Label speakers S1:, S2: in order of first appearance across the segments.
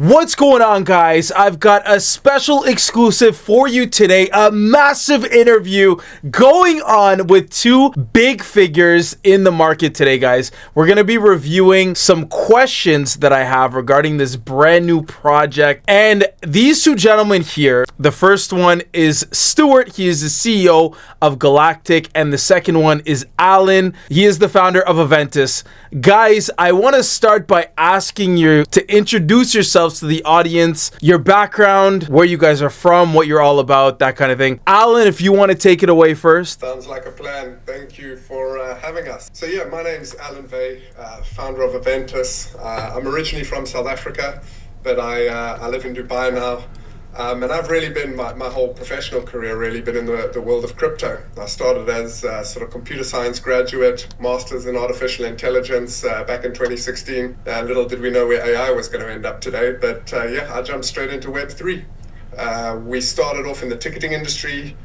S1: What's going on, guys? I've got a special exclusive for you today, a massive interview going on with two big figures in the market today, guys. We're going to be reviewing some questions that I have regarding this brand new project. And these two gentlemen here, the first one is Stuart. He is the CEO of Galactic. And the second one is Alan. He is the founder of Aventus. Guys, I want to start by asking you to introduce yourselves to the audience, your background, where you guys are from, what you're all about, that kind of thing. Alan, if you want to take it away first.
S2: Sounds like a plan. Thank you for having us. So yeah, my name's Alan Vey, founder of Aventus. I'm originally from South Africa, but I live in Dubai now. And I've really been, my whole professional career really been in the world of crypto. I started as a sort of computer science graduate, masters in artificial intelligence back in 2016. Little did we know where AI was going to end up today, but yeah, I jumped straight into Web3. We started off in the ticketing industry.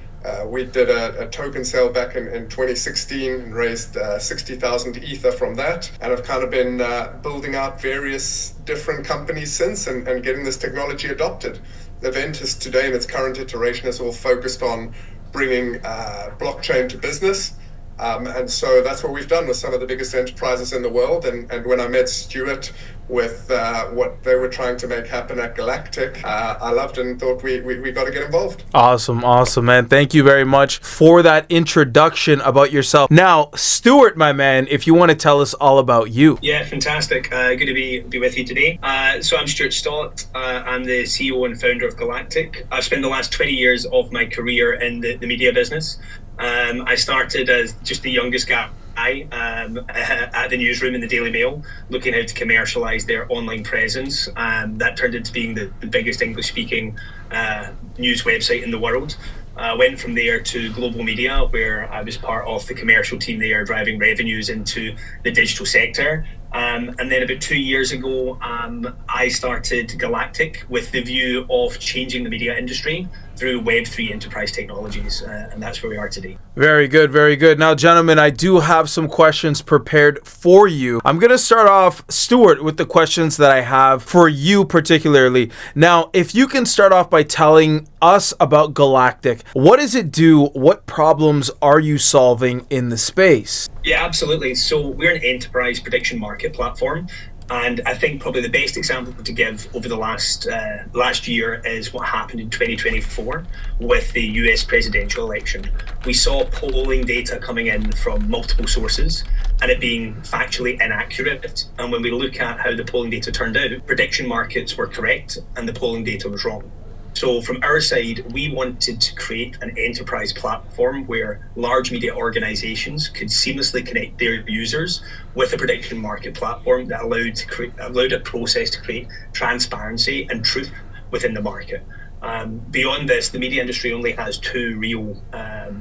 S2: We did a token sale back in 2016 and raised 60,000 Ether from that. And I've kind of been building out various different companies since and getting this technology adopted. Aventus today in its current iteration is all focused on bringing blockchain to business. And so that's what we've done with some of the biggest enterprises in the world. And when I met Stuart with what they were trying to make happen at Galactic, I loved it and thought we got to get involved.
S1: Awesome, man. Thank you very much for that introduction about yourself. Now, Stuart, my man, if you want to tell us all about you.
S3: Yeah, fantastic. Good to be with you today. So I'm Stuart Stott. I'm the CEO and founder of Galactic. I've spent the last 20 years of my career in the media business. I started as just the youngest guy at the newsroom in the Daily Mail, looking how to commercialize their online presence. That turned into being the biggest English-speaking news website in the world. Went from there to global media, where I was part of the commercial team there, driving revenues into the digital sector. And then about 2 years ago, I started Galactic with the view of changing the media industry through Web3 enterprise technologies. And that's where we are today.
S1: Very good, very good. Now, gentlemen, I do have some questions prepared for you. I'm going to start off, Stuart, with the questions that I have for you particularly. Now, if you can start off by telling us about Galactic. What does it do? What problems are you solving in the space?
S3: Yeah, absolutely. So we're an enterprise prediction market platform. And I think probably the best example to give over the last year is what happened in 2024 with the US presidential election. We saw polling data coming in from multiple sources and it being factually inaccurate. And when we look at how the polling data turned out, prediction markets were correct and the polling data was wrong. So from our side, we wanted to create an enterprise platform where large media organizations could seamlessly connect their users with a prediction market platform that allowed a process to create transparency and truth within the market. Beyond this, the media industry only has two real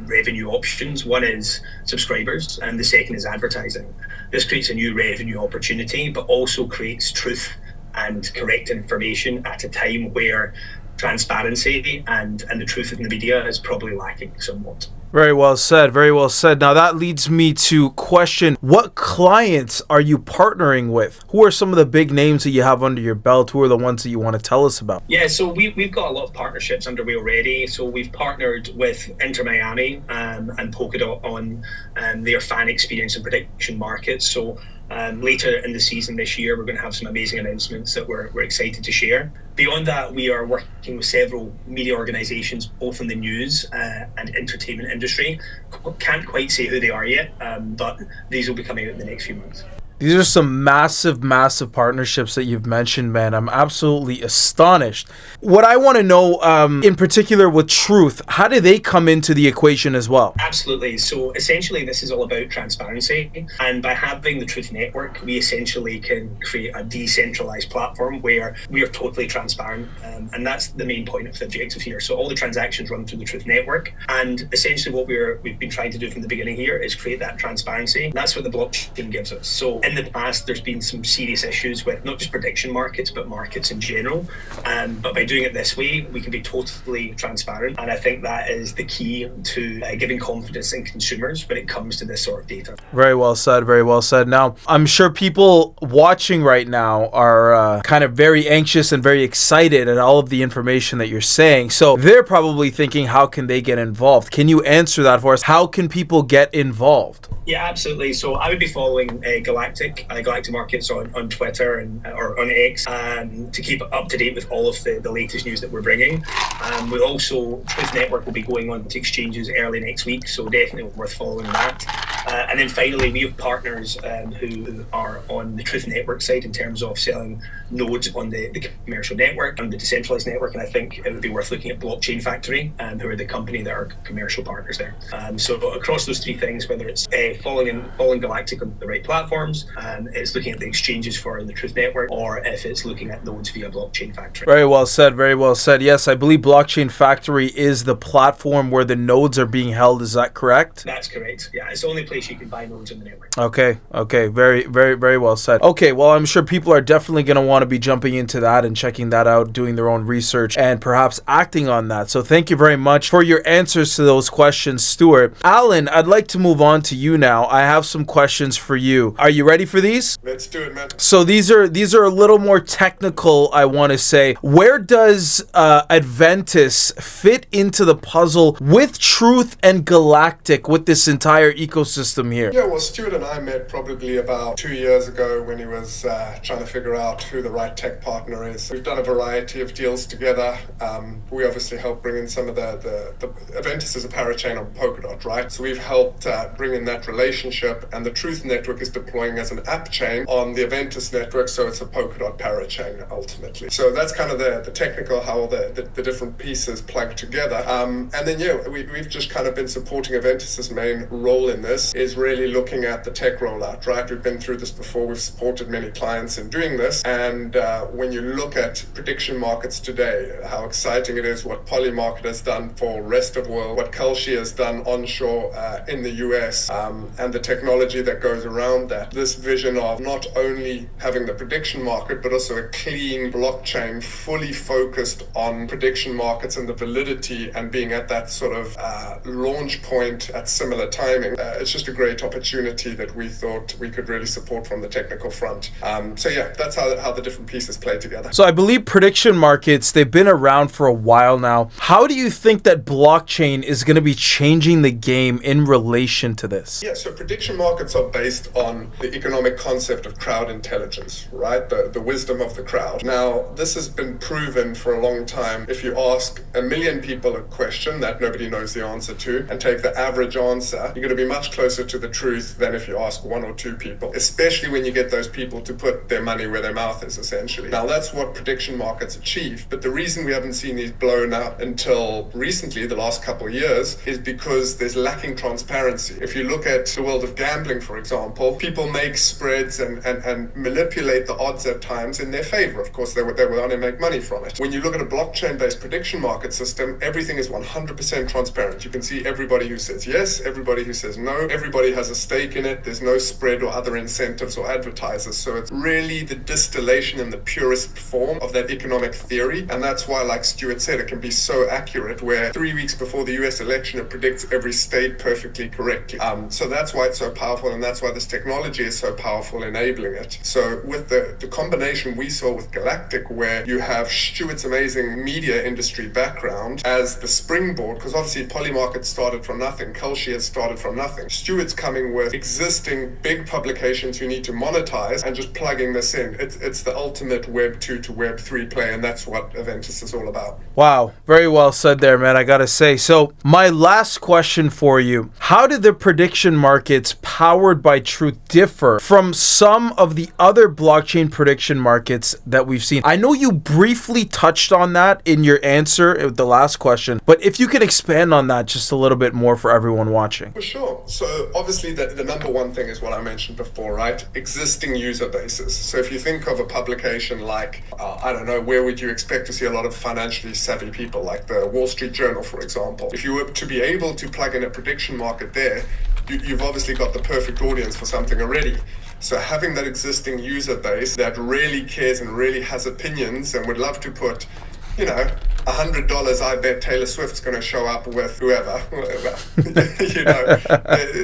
S3: revenue options. One is subscribers and the second is advertising. This creates a new revenue opportunity, but also creates truth and correct information at a time where transparency and the truth in the media is probably lacking somewhat.
S1: Very well said. Very well said. Now that leads me to question, what clients are you partnering with? Who are some of the big names that you have under your belt? Who are the ones that you want to tell us about?
S3: Yeah, so we've got a lot of partnerships underway already. So we've partnered with Inter Miami and Polkadot on their fan experience and prediction markets. So later in the season this year, we're going to have some amazing announcements that we're excited to share. Beyond that, we are working with several media organizations, both in the news and entertainment industry. Can't quite say who they are yet, but these will be coming out in the next few months.
S1: These are some massive partnerships that you've mentioned, man. I'm absolutely astonished. What I want to know, in particular with Truth, how do they come into the equation as well?
S3: Absolutely. So essentially, this is all about transparency. And by having the Truth Network, we essentially can create a decentralized platform where we are totally transparent. And that's the main point of the objective here. So all the transactions run through the Truth Network. And essentially what we've been trying to do from the beginning here is create that transparency. And that's what the blockchain gives us. So in the past, there's been some serious issues with not just prediction markets, but markets in general. But by doing it this way, we can be totally transparent. And I think that is the key to giving confidence in consumers when it comes to this sort of data.
S1: Very well said. Very well said. Now, I'm sure people watching right now are kind of very anxious and very excited at all of the information that you're saying. So they're probably thinking, how can they get involved? Can you answer that for us? How can people get involved?
S3: Yeah, absolutely. So I would be following Galactic Markets on Twitter or on X to keep up to date with all of the latest news that we're bringing. We also, Truth Network will be going on to exchanges early next week, so definitely worth following that. And then finally, we have partners who are on the Truth Network side in terms of selling nodes on the commercial network and the decentralized network. And I think it would be worth looking at Blockchain Factory, who are the company that are commercial partners there. So across those three things, whether it's following Galactic on the right platforms, it's looking at the exchanges for the Truth Network, or if it's looking at nodes via Blockchain Factory.
S1: Very well said. Very well said. Yes, I believe Blockchain Factory is the platform where the nodes are being held. Is that correct?
S3: That's correct. Yeah, it's the only place you can buy nodes on the network.
S1: Okay. Very, very, very well said. Okay, well, I'm sure people are definitely going to want to be jumping into that and checking that out, doing their own research, and perhaps acting on that. So thank you very much for your answers to those questions, Stuart. Alan, I'd like to move on to you now. I have some questions for you. Are you ready for these?
S2: Let's do it, man.
S1: So these are a little more technical, I want to say. Where does Aventus fit into the puzzle with Truth and Galactic, with this entire ecosystem here?
S2: Yeah, well, Stuart and I met probably about 2 years ago when he was trying to figure out who the right tech partner is. We've done a variety of deals together. We obviously helped bring in some of the Aventus is a parachain on Polkadot, right? So we've helped bring in that relationship, and the Truth Network is deploying as an app chain on the Aventus network, so it's a Polkadot parachain ultimately. So that's kind of the technical, how the different pieces plug together. And then, yeah, we've just kind of been supporting Aventus's main role in this is really looking at the tech rollout, right? We've been through this before. We've supported many clients in doing this. And when you look at prediction markets today, how exciting it is, what Polymarket has done for rest of world, what Kalshi has done onshore in the US, and the technology that goes around that. This vision of not only having the prediction market, but also a clean blockchain fully focused on prediction markets and the validity, and being at that sort of launch point at similar timing. It's just a great opportunity that we thought we could really support from the technical front. So yeah, that's how the different pieces play together.
S1: So I believe prediction markets, they've been around for a while now. How do you think that blockchain is going to be changing the game in relation to this?
S2: Yeah, so prediction markets are based on the economic concept of crowd intelligence, right? The wisdom of the crowd. Now, this has been proven for a long time. If you ask 1 million people a question that nobody knows the answer to, and take the average answer, you're going to be much closer to the truth than if you ask 1 or 2 people, especially when you get those people to put their money where their mouth is, essentially. Now, that's what prediction markets achieve. But the reason we haven't seen these blown up until recently, the last couple of years, is because there's lacking transparency. If you look at the world of gambling, for example, people make spreads and manipulate the odds at times in their favor. Of course, they want to make money from it. When you look at a blockchain-based prediction market system, everything is 100% transparent. You can see everybody who says yes, everybody who says no, everybody has a stake in it. There's no spread or other incentives or advertisers. So it's really the distillation in the purest form of that economic theory. And that's why, like Stuart said, it can be so accurate, where 3 weeks before the US election, it predicts every state perfectly correctly. So that's why it's so powerful, and that's why this technology is so powerful, enabling it. So with the combination we saw with Galactic, where you have Stuart's amazing media industry background as the springboard, because obviously Polymarket started from nothing, Kalshi has started from nothing. Stuart's coming with existing big publications who need to monetize and just plugging this in. It's the ultimate Web 2 to Web 3 play, and that's what Aventus is all about.
S1: Wow, very well said there, man, I gotta say. So my last question for you: how did the prediction markets powered by Truth differ from some of the other blockchain prediction markets that we've seen? I know you briefly touched on that in your answer with the last question, but if you could expand on that just a little bit more for everyone watching.
S2: For sure. So obviously the number one thing is what I mentioned before, right? Existing user bases. So if you think of a publication like, I don't know, where would you expect to see a lot of financially savvy people, like the Wall Street Journal, for example? If you were to be able to plug in a prediction market there, you've obviously got the perfect audience for something already. So having that existing user base that really cares and really has opinions and would love to put, $100, I bet Taylor Swift's going to show up with whoever. You know,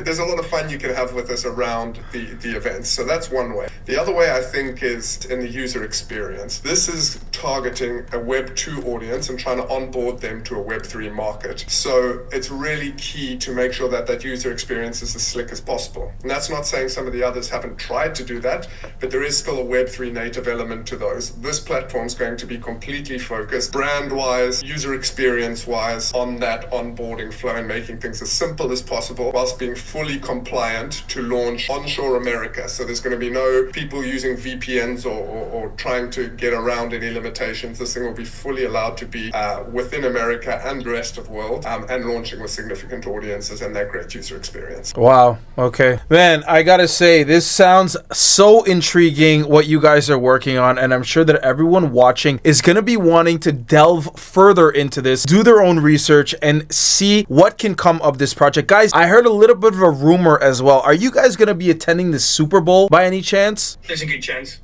S2: there's a lot of fun you can have with us around the events. So that's one way. The other way, I think, is in the user experience. This is targeting a Web 2 audience and trying to onboard them to a Web 3 market. So it's really key to make sure that that user experience is as slick as possible. And that's not saying some of the others haven't tried to do that, but there is still a Web 3 native element to those. This platform is going to be completely focused, brand-wise, user experience-wise, on that onboarding flow and making things as simple as possible whilst being fully compliant to launch onshore America. So there's going to be no people using VPNs or trying to get around any limitations. This thing will be fully allowed to be within America and the rest of the world, and launching with significant audiences and that great user experience.
S1: Wow. Okay. Man, I gotta say, this sounds so intriguing what you guys are working on, and I'm sure that everyone watching is gonna be wanting to delve further into this, do their own research, and see what can come of this project. Guys, I heard a little bit of a rumor as well. Are you guys gonna be attending the Super Bowl by any chance?
S3: There's a good chance.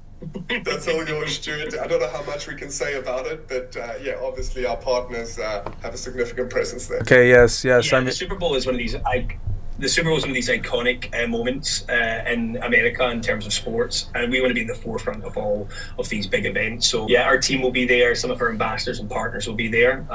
S2: That's all yours, Stuart. I don't know how much we can say about it, but yeah, obviously our partners have a significant presence there.
S1: Okay, yes.
S3: Yeah, the Super Bowl is one of these. The Super Bowl is one of these iconic moments in America in terms of sports, and we want to be in the forefront of all of these big events. So yeah, our team will be there, some of our ambassadors and partners will be there,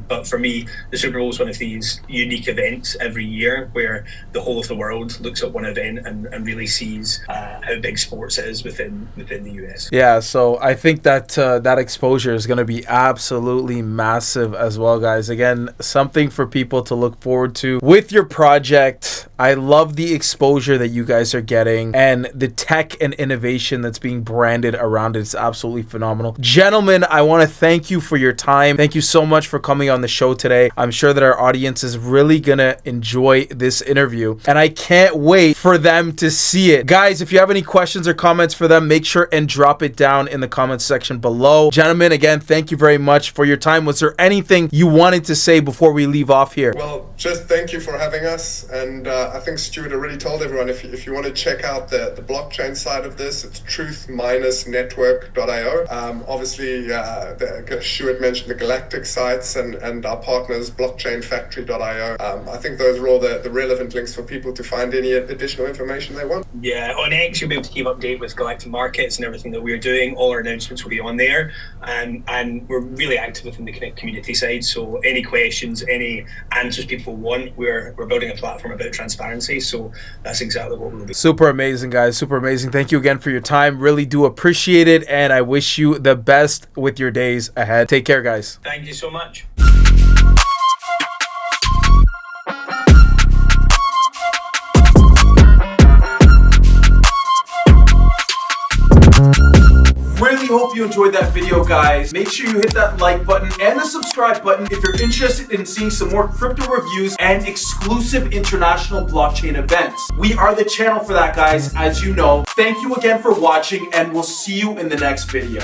S3: but for me, the Super Bowl is one of these unique events every year where the whole of the world looks at one event and really sees how big sports is within the US.
S1: Yeah, so I think that that exposure is going to be absolutely massive as well, guys. Again, something for people to look forward to with your project. I love the exposure that you guys are getting, and the tech and innovation that's being branded around it is absolutely phenomenal. Gentlemen, I want to thank you for your time. Thank you so much for coming on the show today. I'm sure that our audience is really gonna enjoy this interview, and I can't wait for them to see it. Guys, if you have any questions or comments for them, make sure and drop it down in the comments section below. Gentlemen, again, thank you very much for your time. Was there anything you wanted to say before we leave off here?
S2: Well, just thank you for having us, and I think Stuart already told everyone, if you want to check out the blockchain side of this, it's truth-network.io. Obviously, Stuart mentioned the Galactic sites and our partners, blockchainfactory.io. I think those are all the relevant links for people to find any additional information they want.
S3: Yeah, on X, you'll be able to keep update with Galactic Markets and everything that we're doing. All our announcements will be on there, and we're really active within the community side. So any questions, any answers people want, we're building a platform about transparency. So that's exactly what we'll do.
S1: Super amazing, guys. Super amazing. Thank you again for your time. Really do appreciate it, and I wish you the best with your days ahead. Take care, guys.
S3: Thank you so much.
S1: Really hope you enjoyed that video, guys. Make sure you hit that like button and the subscribe button if you're interested in seeing some more crypto reviews and exclusive international blockchain events. We are the channel for that, guys, as you know. Thank you again for watching, and we'll see you in the next video.